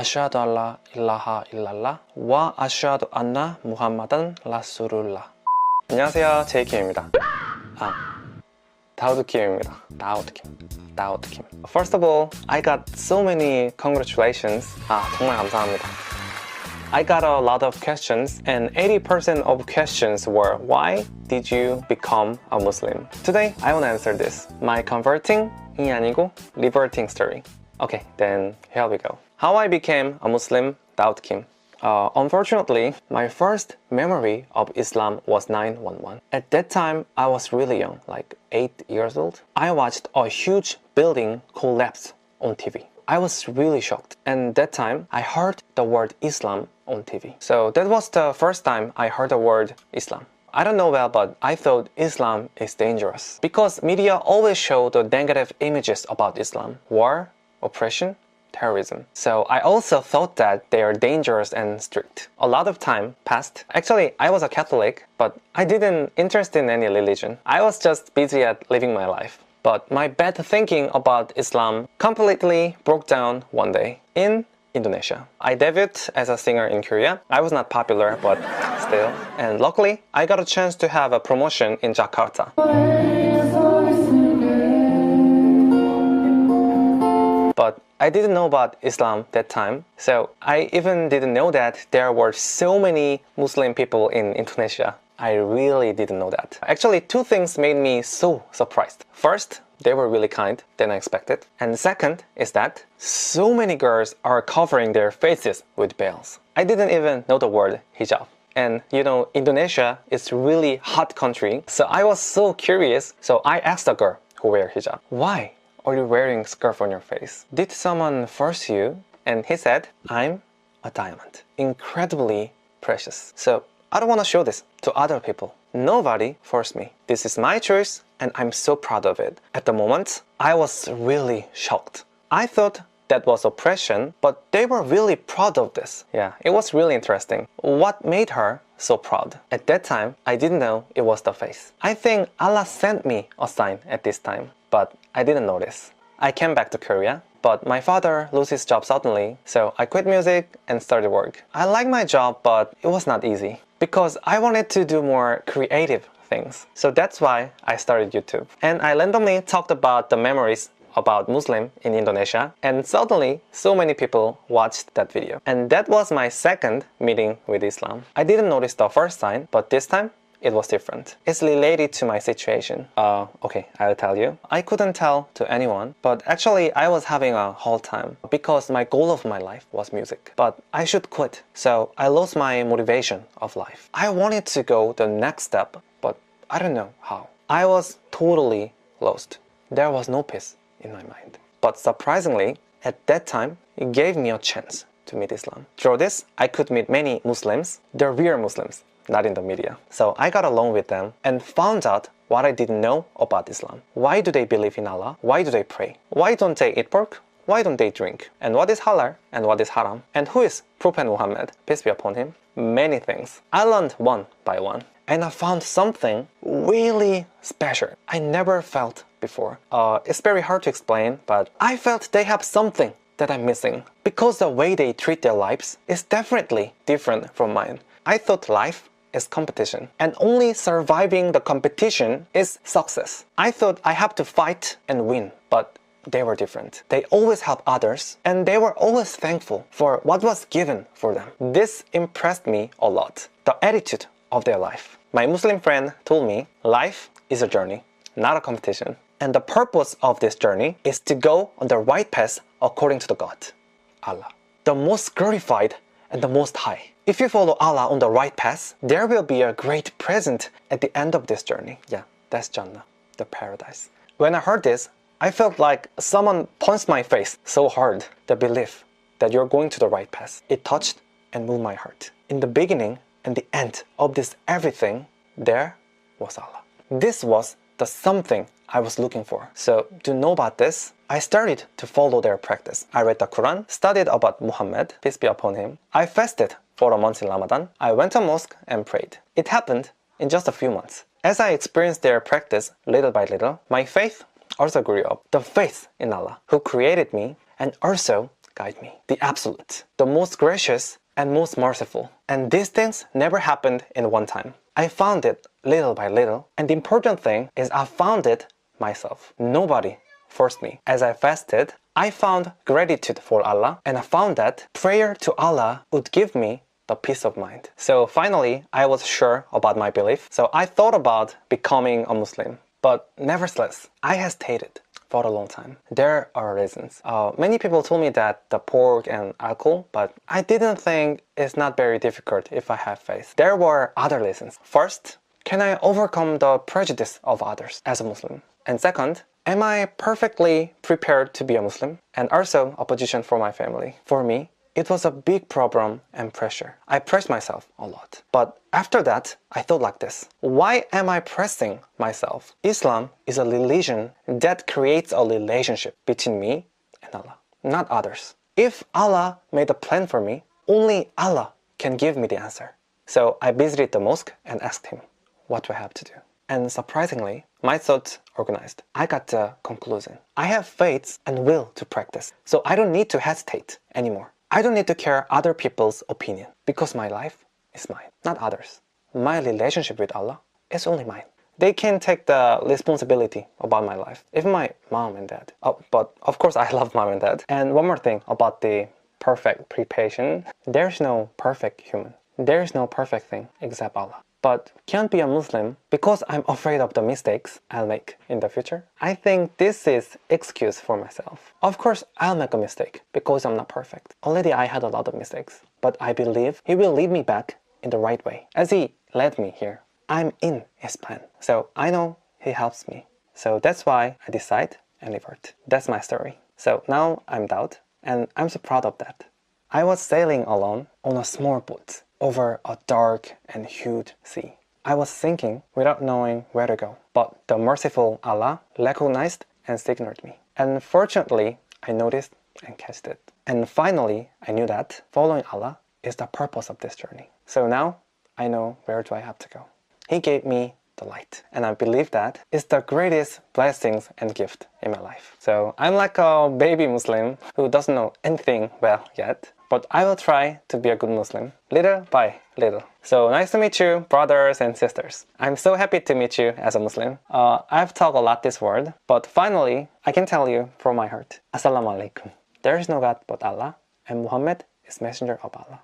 아syhadu alla ilaha illallah 와 아syhadu anna 무함마단 라수룰라. 안녕하세요, 제이킴입니다. 다우드킴입니다. 다우드킴. First of all, I got so many congratulations. 정말 감사합니다. I got a lot of questions, and 80% of questions were, why did you become a Muslim? Today, I want to answer this. My converting이 아니고 reverting story. Okay, then here we go. How I became a Muslim, Daud Kim. Unfortunately, my first memory of Islam was 9/11. At that time, I was really young, like 8 years old. I watched a huge building collapse on TV. I was really shocked, and that time I heard the word Islam on TV. So that was the first time I heard the word Islam. I don't know well, but I thought Islam is dangerous because media always show the negative images about Islam: war, oppression, terrorism. So I also thought that they are dangerous and strict. A lot of time passed. Actually, I was a Catholic, but I didn't interest in any religion. I was just busy at living my life. But my bad thinking about Islam completely broke down one day in Indonesia. I debuted as a singer in Korea. I was not popular, but still. And luckily, I got a chance to have a promotion in Jakarta. But I didn't know about Islam that time, so I even didn't know that there were so many Muslim people in Indonesia. I really didn't know that. Actually, two things made me so surprised. First, they were really kind than I expected. And second is that so many girls are covering their faces with veils. I didn't even know the word hijab. And you know, Indonesia is really hot country, so I was so curious. So I asked a girl who wear hijab, why are you wearing scarf on your face? Did someone force you? And he said, I'm a diamond, incredibly precious. So I don't want to show this to other people. Nobody forced me. This is my choice, and I'm so proud of it. At the moment, I was really shocked. I thought that was oppression, but they were really proud of this. Yeah, it was really interesting. What made her so proud? At that time, I didn't know it was the face. I think Allah sent me a sign at this time, but I didn't notice. I came back to Korea, but my father lost his job suddenly, so I quit music and started work. I like my job, but it was not easy because I wanted to do more creative things. So that's why I started YouTube. And I randomly talked about the memories about Muslim in Indonesia, and suddenly so many people watched that video. And that was my second meeting with Islam. I didn't notice the first sign, but this time it was different. It's related to my situation. Okay, I'll tell you. I couldn't tell to anyone, but actually I was having a hard time because my goal of my life was music. But I should quit, so I lost my motivation of life. I wanted to go the next step, but I don't know how. I was totally lost. There was no peace in my mind. But surprisingly, at that time, it gave me a chance to meet Islam. Through this, I could meet many Muslims. They're real Muslims, not in the media. So I got along with them and found out what I didn't know about Islam. Why do they believe in Allah? Why do they pray? Why don't they eat pork? Why don't they drink? And what is halal and what is haram? And who is Prophet Muhammad, peace be upon him? Many things. I learned one by one. And I found something really special I never felt before. It's very hard to explain, but I felt they have something that I'm missing because the way they treat their lives is definitely different from mine. I thought life is competition, and only surviving the competition is success. I thought I have to fight and win, but they were different. They always help others, and they were always thankful for what was given for them. This impressed me a lot, the attitude of their life. My Muslim friend told me, life is a journey, not a competition. And the purpose of this journey is to go on the right path according to the God, Allah, the most glorified and the most high. If you follow Allah on the right path, there will be a great present at the end of this journey. Yeah, that's Jannah, the paradise. When I heard this, I felt like someone punched my face so hard. The belief that you're going to the right path, it touched and moved my heart. In the beginning and the end of this everything, there was Allah. This was the something I was looking for. So to know about this, I started to follow their practice. I read the Quran, studied about Muhammad, peace be upon him. I fasted for a month in Ramadan. I went to mosque and prayed. It happened in just a few months. As I experienced their practice little by little, my faith also grew up. The faith in Allah, who created me, and also guide me. The absolute, the most gracious and most merciful. And these things never happened in one time. I found it little by little, and the important thing is I found it myself. Nobody forced me. As I fasted, I found gratitude for Allah, and I found that prayer to Allah would give me the peace of mind. So finally, I was sure about my belief. So I thought about becoming a Muslim. But nevertheless, I hesitated for a long time. There are reasons. Many people told me that the pork and alcohol, but I didn't think it's not very difficult if I have faith. There were other reasons. First, can I overcome the prejudice of others as a Muslim? And second, am I perfectly prepared to be a Muslim? And also a position for my family. For me, it was a big problem and pressure. I pressed myself a lot. But after that, I thought like this. Why am I pressing myself? Islam is a religion that creates a relationship between me and Allah, not others. If Allah made a plan for me, only Allah can give me the answer. So I visited the mosque and asked him, what do I have to do? And surprisingly, my thoughts organized. I got the conclusion. I have faith and will to practice. So I don't need to hesitate anymore. I don't need to care other people's opinion because my life is mine, not others. My relationship with Allah is only mine. They can take the responsibility about my life, even my mom and dad. But of course I love mom and dad. And one more thing about the perfect preparation. There's no perfect human. There's no perfect thing except Allah. But can't be a Muslim because I'm afraid of the mistakes I'll make in the future. I think this is excuse for myself. Of course, I'll make a mistake because I'm not perfect. Already I had a lot of mistakes, but I believe He will lead me back in the right way. As He led me here, I'm in His plan. So I know He helps me. So that's why I decide and revert. That's my story. So now I'm out, and I'm so proud of that. I was sailing alone on a small boat over a dark and huge sea. I was sinking without knowing where to go. But the merciful Allah recognized and signaled me. And fortunately, I noticed and catched it. And finally, I knew that following Allah is the purpose of this journey. So now, I know where do I have to go. He gave me the light. And I believe that is the greatest blessings and gift in my life. So I'm like a baby Muslim who doesn't know anything well yet. But I will try to be a good Muslim, little by little. So nice to meet you, brothers and sisters. I'm so happy to meet you as a Muslim. I've talked a lot this word, but finally, I can tell you from my heart. Assalamu alaikum. There is no God but Allah, and Muhammad is messenger of Allah.